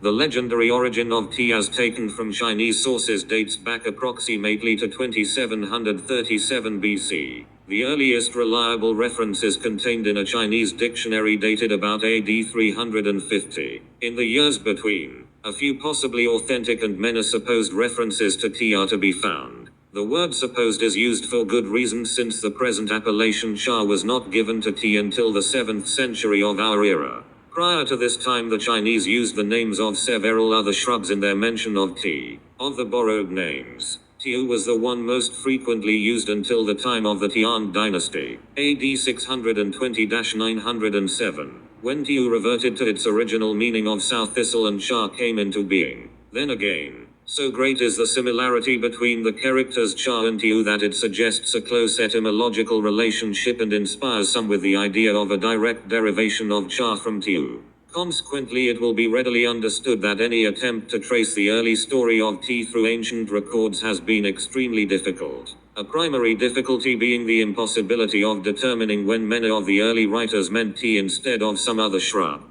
The legendary origin of tea as taken from Chinese sources dates back approximately to 2737 BC. The earliest reliable references contained in a Chinese dictionary dated about AD 350. In the years between, a few possibly authentic and many supposed references to tea are to be found. The word supposed is used for good reason, since the present appellation cha was not given to tea until the 7th century of our era. Prior to this time, the Chinese used the names of several other shrubs in their mention of tea. Of the borrowed names, tiu was the one most frequently used until the time of the Tian dynasty, AD 620-907, when tiu reverted to its original meaning of sow thistle and cha came into being. Then again, so great is the similarity between the characters cha and tiu that it suggests a close etymological relationship and inspires some with the idea of a direct derivation of cha from tiu. Consequently, it will be readily understood that any attempt to trace the early story of tea through ancient records has been extremely difficult. A primary difficulty being the impossibility of determining when many of the early writers meant tea instead of some other shrub.